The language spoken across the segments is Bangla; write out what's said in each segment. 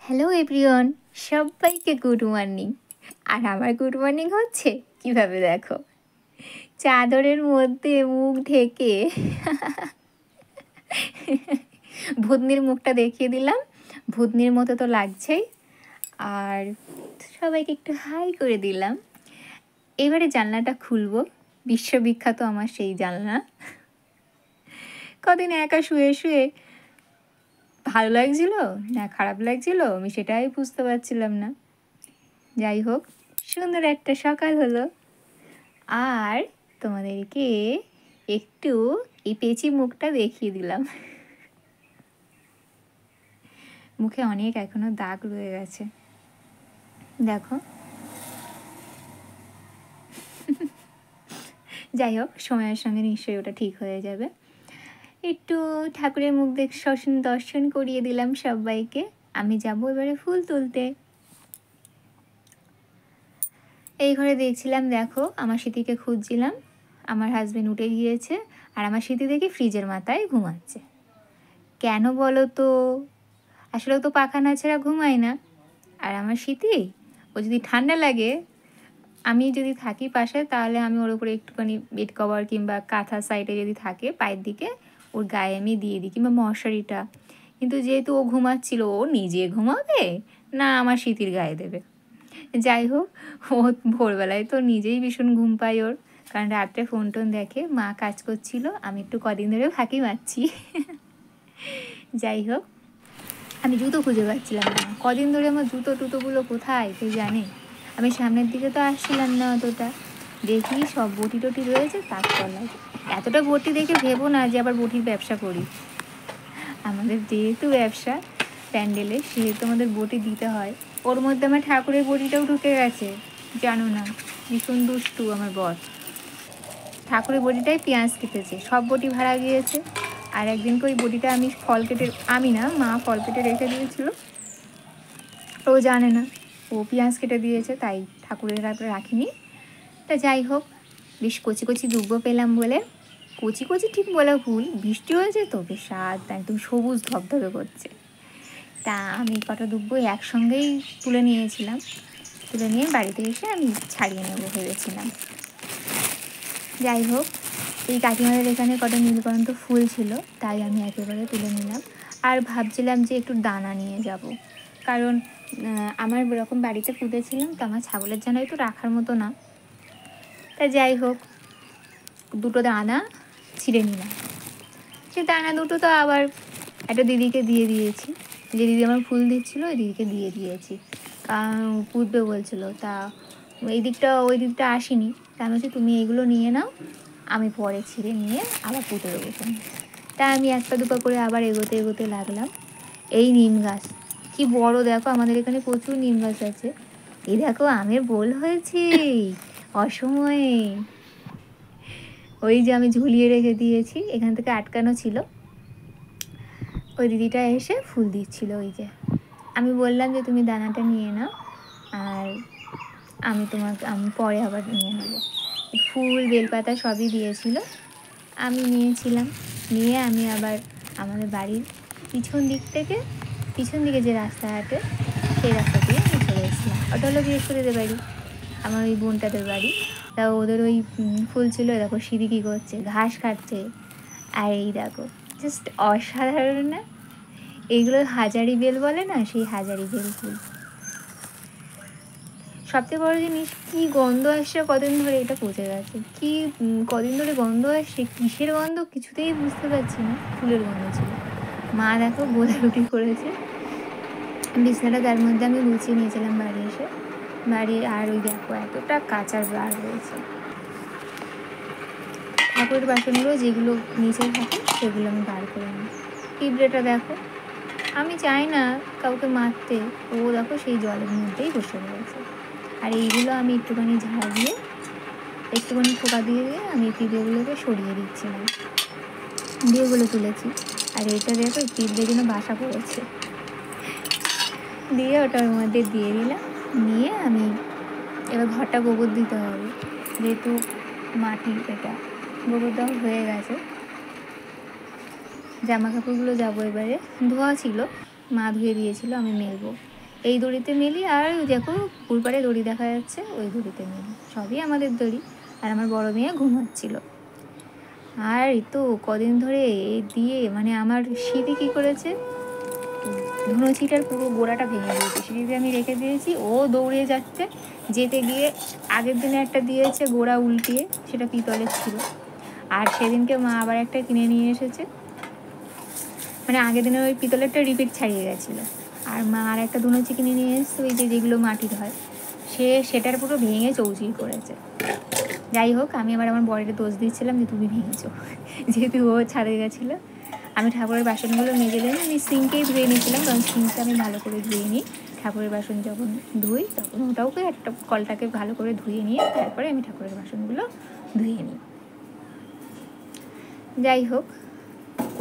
হ্যালো এভরিওয়ান, সবাইকে গুড মর্নিং। আর আমার গুড মর্নিং হচ্ছে কিভাবে দেখো, চাদরের মধ্যে মুখ ঢেকে ভূতনির মুখটা দেখিয়ে দিলাম। ভূতনির মতো তো লাগছেই, আর সবাইকে একটু হাই করে দিলাম। এবারে জানলাটা খুলবো, বিশ্ববিখ্যাত আমার সেই জানলা। কদিন একা শুয়ে শুয়ে ভালো লাগছিল না খারাপ লাগছিল আমি সেটাই বুঝতে পারছিলাম না। যাই হোক, সুন্দর একটা সকাল হলো, আর তোমাদেরকে একটু এই পেঁচি মুখটা দেখিয়ে দিলাম। মুখে অনেক এখনো দাগ রয়ে গেছে, দেখো। যাই হোক, সময়ের সঙ্গে নিশ্চয়ই ওটা ঠিক হয়ে যাবে। একটু ঠাকুরের মুখ দর্শন করিয়ে দিলাম সবাইকে। আমি যাব এবারে ফুল তুলতে। এই ঘরে দেখছিলাম, দেখো আমার স্মৃতিকে খুঁজছিলাম। আমার হাজবেন্ড উঠে গিয়েছে, আর আমার স্মৃতি দেখি ফ্রিজের মাথায় ঘুমাচ্ছে। কেন বলো তো? আসলে তো পাখা না ছাড়া ঘুমায় না। আর আমার স্মৃতি, ও যদি ঠান্ডা লাগে, আমি যদি থাকি পাশে, তাহলে আমি ওর উপরে একটুখানি বেড কভার কিংবা কাঁথা সাইডে যদি থাকে পায়ের দিকে, ওর গায়ে আমি দিয়ে দিই, কিংবা মশারিটা। কিন্তু যেহেতু ও ঘুমাচ্ছিল, ও নিজে ঘুমাবে না আমার স্মৃতির গায়ে দেবে? যাই হোক, ও ভোরবেলায় তো নিজেই ভীষণ ঘুম পায় ওর, কারণ রাত্রে ফোন টোন দেখে। মা কাজ করছিল, আমি একটু কদিন ধরে ফাঁকি মারছি। যাই হোক, আমি জুতো খুঁজে পাচ্ছিলাম না। কদিন ধরে আমার টুতোগুলো কোথায় কে জানে। আমি সামনের দিকে তো আসছিলাম না অতটা, দেখি সব বটি টটি রয়েছে তার তলায়। এতটা বটি দেখে ভেবো না যে আবার বটির ব্যবসা করি। আমাদের যেহেতু ব্যবসা প্যান্ডেলে, সেহেতু আমাদের বটি দিতে হয়। ওর মধ্যে আমার ঠাকুরের বটিটাও ঢুকে গেছে, জানো না। ভীষণ দুষ্টু আমার বর। ঠাকুরের বটিটাই পেঁয়াজ কেটেছে, সব বটি ভাড়া গিয়েছে। আর একদিনকে ওই বটিটা আমি না, মা ফল কেটে রেখে দিয়েছিল, ও জানে না, ও পেঁয়াজ কেটে দিয়েছে, তাই ঠাকুরের হাতে রাখিনি। তা যাই হোক, বেশ কচি কচি দুব্বো পেলাম বলে, কচি কচি ঠিক বলা ভুল, বৃষ্টি হয়েছে তো বেশ স্বাদ একদম সবুজ ধবধবে করছে। তা আমি কটা দুব্বো একসঙ্গেই তুলে নিয়েছিলাম, তুলে নিয়ে বাড়িতে এসে আমি ছাড়িয়ে নেবো ভেবেছিলাম। যাই হোক, এই কাকিমাদের এখানে কটা নীলকণ্ঠ ফুল ছিল, তাই আমি একেবারে তুলে নিলাম। আর ভাবছিলাম যে একটু দানা নিয়ে যাব, কারণ আমার এরকম বাড়িতে পুঁতেছিলাম তো, আমার ছাগলের জানাই তো রাখার মতো না। তা যাই হোক, দুটো দানা ছিঁড়ে নিলাম। সে দানা দুটো তো আবার একটা দিদিকে দিয়ে দিয়েছি, যে দিদি আমার ফুল দিচ্ছিলো ওই দিদিকে দিয়ে দিয়েছি, কারণ পুঁতবে বলছিলো। তা ওই দিকটা আসেনি, তা আমি বলছি তুমি এগুলো নিয়ে নাও, আমি পরে ছিঁড়ে নিয়ে আবার পুঁতে দেবো তুমি। তা আমি একটা দুটো করে আবার এগোতে এগোতে লাগলাম। এই নিম গাছ কি বড়, দেখো আমাদের এখানে প্রচুর নিম গাছ আছে। এই দেখো আমের বোল হয়েছে অসময়ে। ওই যে আমি ঝুলিয়ে রেখে দিয়েছি, এখান থেকে আটকানো ছিল, ওই দিদিটা এসে ফুল দিচ্ছিল। ওই যে আমি বললাম যে তুমি দানাটা নিয়ে নাও, আর আমি পরে আবার নিয়ে নেবো। ফুল বেলপাতা সবই দিয়েছিল, আমি নিয়েছিলাম। নিয়ে আমি আবার আমাদের বাড়ির পিছন দিকে যে রাস্তা হাঁটে, সেই রাস্তা দিয়ে আমি চলে এসেছিলাম। ওটা হলো বৃহস্পতিদের বাড়ি, আমার ওই বোনটাদের বাড়ি। তা ওদের ওই ফুল ছিল, দেখো সিঁড়ি কী করছে, ঘাস কাটছে। আর এই দেখো, জাস্ট অসাধারণ না? এইগুলো হাজারি বেল বলে না, সেই হাজারি বেল ফুল। সবচেয়ে বড় জিনিস, কি গন্ধ আসছে কদিন ধরে, এটা পচে গেছে। কি কদিন ধরে গন্ধ আসছে, কিসের গন্ধ কিছুতেই বুঝতে পারছি না, ফুলের গন্ধ ছিল। মা দেখো গোলা রুটি করেছে, বিছনাটা তার মধ্যে আমি গুছিয়ে নিয়েছিলাম বাড়ি এসে। আর ওই দেখো এতটা কাঁচার বার হয়েছে। ঠাকুরের বাসনগুলো যেগুলো নিচে থাকে সেগুলো আমি বার করে নিই। পিঁপড়েটা দেখো, আমি চাই না কাউকে মারতে, ও দেখো সেই জলের মধ্যেই বসে রয়েছে। আর এইগুলো আমি একটুখানি ঝাড় দিয়ে, একটুখানি ফোঁকা দিয়ে আমি পিঁপড়েগুলোকে সরিয়ে দিচ্ছিলাম, দিয়ে ওগুলো তুলেছি। আর এটা দেখো পিঁপড়ে যেন বাসা করেছে, দিয়ে ওটার মধ্যে দিয়ে দিলাম। নিয়ে আমি এবার ঘরটা গোবর দিতে হবে, যেহেতু মাটি, এটা গোবর দেওয়া হয়ে গেছে। জামা কাপড়গুলো যাবো এবারে, ধোয়া ছিল, মা ধুয়ে দিয়েছিল, আমি মেলবো। এই দড়িতে মেলি, আর দেখো পুরপাড়ে দড়ি দেখা যাচ্ছে, ওই দড়িতে মেলি, সবই আমাদের দড়ি। আর আমার বড় মেয়ে ঘুমাচ্ছিল। আর এই তো কদিন ধরে এই দিয়ে মানে আমার সিঁড়ি কী করেছে, ধুনুচিটার পুরো গোড়াটা ভেঙে দিয়েছে। সিঁড়িতে আমি রেখে দিয়েছি, ও দৌড়ে যাচ্ছে, যেতে গিয়ে আগের দিনে একটা দিয়েছে গোড়া উল্টিয়ে, সেটা পিতলের ছিল। আর সেদিনকে মা আবার একটা কিনে নিয়ে এসেছে, মানে আগের দিনে ওই পিতলেরটা রিপিট ছাড়িয়ে গেছিলো। আর মা আর একটা ধুনুচি কিনে নিয়ে এসছে, ওই যেগুলো মাটির হয়, সেটার পুরো ভেঙে চৌচির করেছে। যাই হোক, আমি আবার আমার বরের দোষ দিচ্ছিলাম যে তুমি ভেঙেছো, যেহেতু ও ছাড়ে গেছিলো। আমি ঠাকুরের বাসনগুলো মেজে দিই, আমি সিঙ্কেই ধুয়ে নিয়েছিলাম, কারণ সিঙ্কটা আমি ভালো করে ধুয়ে নিই। ঠাকুরের বাসন যখন ধুই তখন ওটাকে একটা কলটাকে ভালো করে ধুয়ে নিয়ে তারপরে আমি ঠাকুরের বাসনগুলো ধুয়ে নিই। যাই হোক,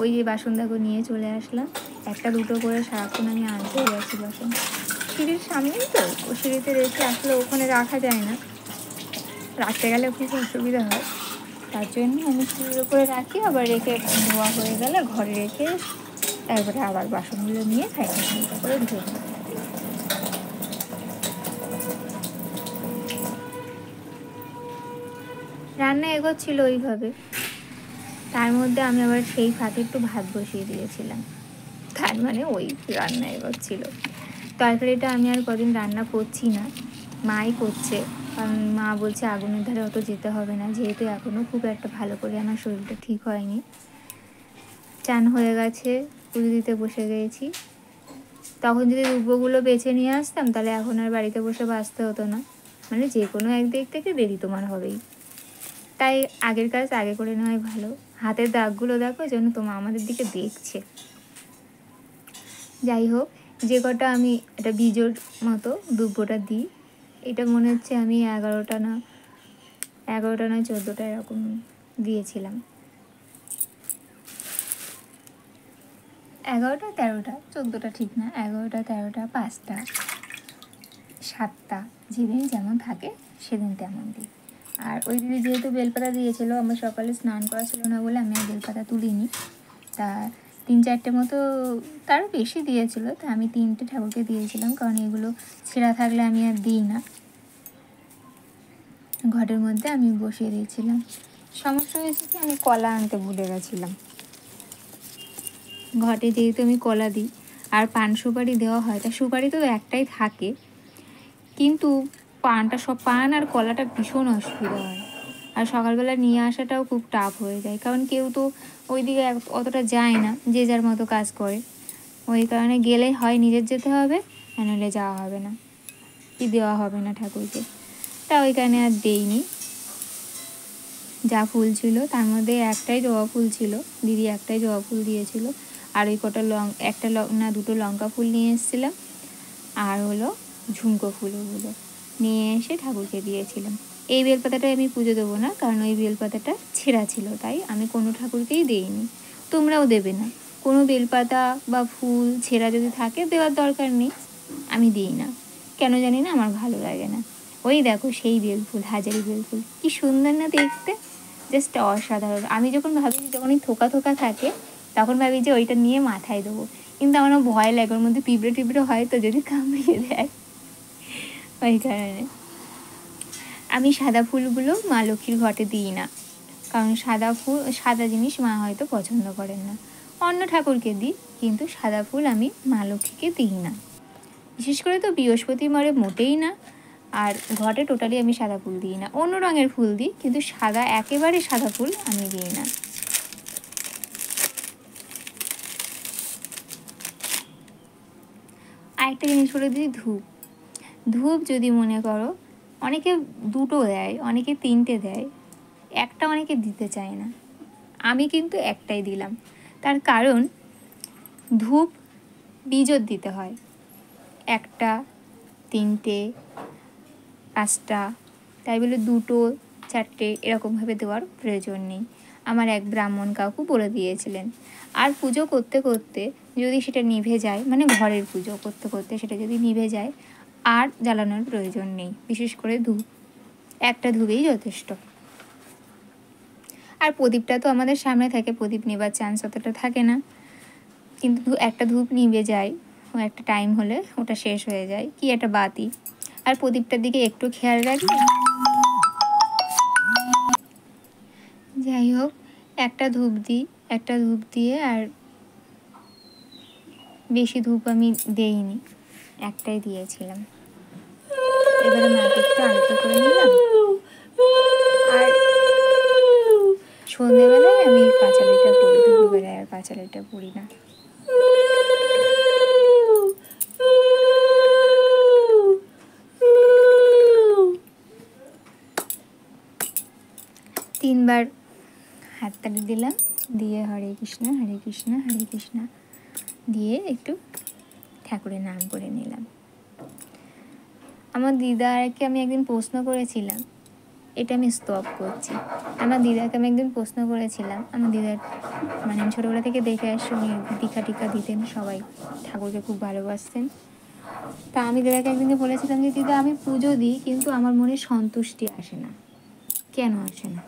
ওই যে বাসন দেখো নিয়ে চলে আসলাম, একটা দুটো করে সারাক্ষণ আমি আনতে গেছি বাসন। সিঁড়ির সামনেই তো, ও সিঁড়িতে রেখে আসলে ওখানে রাখা যায় না, রাখতে গেলে খুব অসুবিধা হয়, তার জন্য আমি সিঁড়ির উপরে রাখি। আবার রেখে ধোয়া হয়ে গেলে ঘরে রেখে তারপরে আবার বাসনগুলো নিয়ে খাইতে করে ধুয়ে নিই। রান্না এগোচ্ছিল ওইভাবে, তার মধ্যে আমি আবার সেই ফাঁকে একটু ভাত বসিয়ে দিয়েছিলাম, তার মানে ওই রান্না এগোচ্ছিল। তরকারিটা আমি আর কদিন রান্না করছি না, মাই করছে, কারণ মা বলছে আগুনের ধারে অত যেতে হবে না, যেহেতু এখনও খুব একটা ভালো করে আমার শরীরটা ঠিক হয়নি। চান হয়ে গেছে, পুজো দিতে বসে গিয়েছি। তখন যদি দুব্বগুলো বেছে নিয়ে আসতাম তাহলে এখন আর বাড়িতে বসে বাঁচতে হতো না, মানে যে কোনো একদিক থেকে দেরি তোমার হবেই, তাই আগের কাজ আগে করে নেওয়াই ভালো। হাতের দাগগুলো দেখো যেন তোমার আমাদের দিকে দেখছে। যাই হোক, যে কটা আমি এটা বীজোর মতো দুব্বটা দিই, এটা মনে হচ্ছে আমি 11টা না 14টা এরকম দিয়েছিলাম। 11টা 13টা 14টা ঠিক না, 11টা 13টা 5টা 7টা, যেদিন যেমন থাকে সেদিন তেমন দিই। আর ওই দিদি যেহেতু বেলপাতা দিয়েছিল, আমার সকালে স্নান করা ছিল না বলে আমি আর বেলপাতা তুলিনি, তা 3-4টে মতো, তারও বেশি দিয়েছিল, তা আমি 3টে ঠাকুরকে দিয়েছিলাম, কারণ এগুলো ছেঁড়া থাকলে আমি আর দিই না। ঘটের মধ্যে আমি বসিয়ে দিয়েছিলাম। সমস্যা হয়েছে কি, আমি কলা আনতে ভুলে গেছিলাম। ঘটে যেহেতু আমি কলা দিই আর পান সুপারি দেওয়া হয়, তা সুপারি তো একটাই থাকে, কিন্তু পান আর কলাটা ভীষণ অসুবিধা হয়। আর সকালবেলা নিয়ে আসাটাও খুব টাফ হয়ে যায়, কারণ কেউ তো ওই দিকে অতটা যায় না, যে যার মতো কাজ করে। ওই কারণে গেলে হয় নিজের যেতে হবে, নাহলে যাওয়া হবে না, কি দেওয়া হবে না ঠাকুরকে, তা ওই কারণে আর দেইনি। যা ফুল ছিল তার মধ্যে একটাই জবা ফুল ছিল, দিদি একটাই জবা ফুল দিয়েছিল, আর ওই কটা দুটো লঙ্কা ফুল নিয়ে এসেছিলাম, আর হলো ঝুমকো ফুলগুলো নিয়ে এসে ঠাকুরকে দিয়েছিলাম। এই বেলপাতাটা আমি পুজো দেবো না, কারণ ওই বেলপাতাটা ছেঁড়া ছিল, তাই আমি কোনো ঠাকুরকেই দেইনি। তোমরাও দেবে না, কোনো বেলপাতা বা ফুল ছেঁড়া যদি থাকে দেওয়ার দরকার নেই, আমি দিই না, কেন জানি না, আমার ভালো লাগে না। ওই দেখো সেই বেলফুল, হাজারি বেলফুল, কি সুন্দর না দেখতে, জাস্ট অসাধারণ। আমি যখন ভাবি, যখন ওই থোকা থোকা থাকে তখন ভাবি যে ওইটা নিয়ে মাথায় দেবো, কিন্তু আমার ভয় লাগে, ওর মধ্যে পিঁপড়ে হয় তো, যদি কামড়িয়ে দেয়, ওই কারণে আমি সাদা ফুলগুলো মা লক্ষ্মীর ঘটে দিই না, কারণ সাদা জিনিস মা হয়তো পছন্দ করেন না। অন্য ঠাকুরকে দিই, কিন্তু সাদা ফুল আমি মা লক্ষ্মীকে দিই না, বিশেষ করে তো বৃহস্পতিবারে মোটেই না। আর ঘটে টোটালি আমি সাদা ফুল দিই না, অন্য রঙের ফুল দিই, কিন্তু একেবারে সাদা ফুল আমি দিই না। আরেকটা জিনিস বলে দিই, ধূপ যদি মনে করো, অনেকে 2টো দেয়, অনেকে 3টে দেয়, একটা অনেকে দিতে চায় না, আমি কিন্তু একটাই দিলাম। তার কারণ ধূপ বীজোর দিতে হয়, 1টা 3টে 5টা, তাই বলে 2টো 4টে এরকমভাবে দেওয়ার প্রয়োজন নেই। আমার এক ব্রাহ্মণ কাকু বলে দিয়েছিলেন। আর পুজো করতে করতে যদি সেটা নিভে যায়, মানে ঘরের পুজো করতে করতে সেটা যদি নিভে যায়, আর জ্বালানোর প্রয়োজন নেই, বিশেষ করে ধূপ, একটা ধূপেই যথেষ্ট। আর প্রদীপটা তো আমাদের সামনে থাকে, প্রদীপ নেবার চান্স অতটা থাকে না, কিন্তু একটা ধূপ নিভে যায়, একটা টাইম হলে ওটা শেষ হয়ে যায়, কি একটা বাতি। আর প্রদীপটার দিকে একটু খেয়াল রাখি। যাই হোক, একটা ধূপ দিয়ে, আর বেশি ধূপ আমি দেইনি, একটাই দিয়েছিলাম। এবারে মাকে একটু আলতো করে নিলাম। আর সন্ধেবেলায় আমি পাঁচালিটা পড়ি, দুপুরবেলায় আর পাঁচালিটা পড়ি না। তিনবার হাততালি দিলাম, দিয়ে হরে কৃষ্ণ হরে কৃষ্ণ হরে কৃষ্ণ দিয়ে একটু ঠাকুরের নাম করে নিলাম। আমার দিদাকে আমি একদিন প্রশ্ন করেছিলাম, এটা আমি স্টপ করছি। আমার দিদাকে আমি একদিন প্রশ্ন করেছিলাম, আমার দিদার মানে আমি ছোটোবেলা থেকে দেখে আসছি, উনি টিকা টিকা দিতেন, সবাই ঠাকুরকে খুব ভালোবাসতেন। তা আমি দিদাকে একদিনকে বলেছিলাম যে দিদা আমি পুজো দিই, কিন্তু আমার মনে সন্তুষ্টি আসে না, কেন আসে না?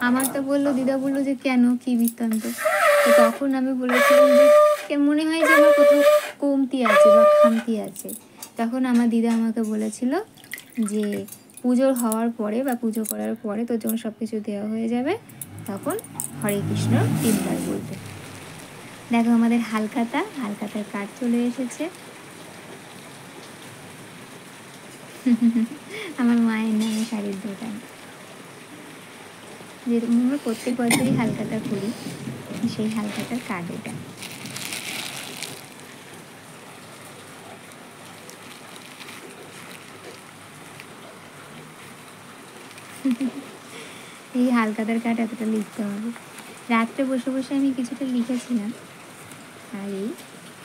আমার তো দিদা বললো যে কেন, কী বৃত্তান্ত? তো তখন আমি বলেছিলাম যে মনে হয় যে আমার কোথাও কমতি আছে বা খামতি আছে। তখন আমার দিদা আমাকে বলেছিল যে পুজোর হওয়ার পরে বা পুজো করার পরে তো যখন সব কিছু দেওয়া হয়ে যাবে, তখন হরে কৃষ্ণ 3 বার বলতে। দেখো আমাদের হালখাতার কাঠ চলে এসেছে। আমার মায়ের নামে শাড়ির দোকান, যেরকম আমরা প্রত্যেক বছরই হালখাতা করি, সেই হালখাতার কাঠ এটা। এই হালখাতার কাঠ এতটা লিখতে হবে। রাত্রে বসে বসে আমি কিছুটা লিখেছিলাম, আর এই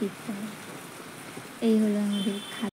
লিখতে হবে। এই হলো আমাদের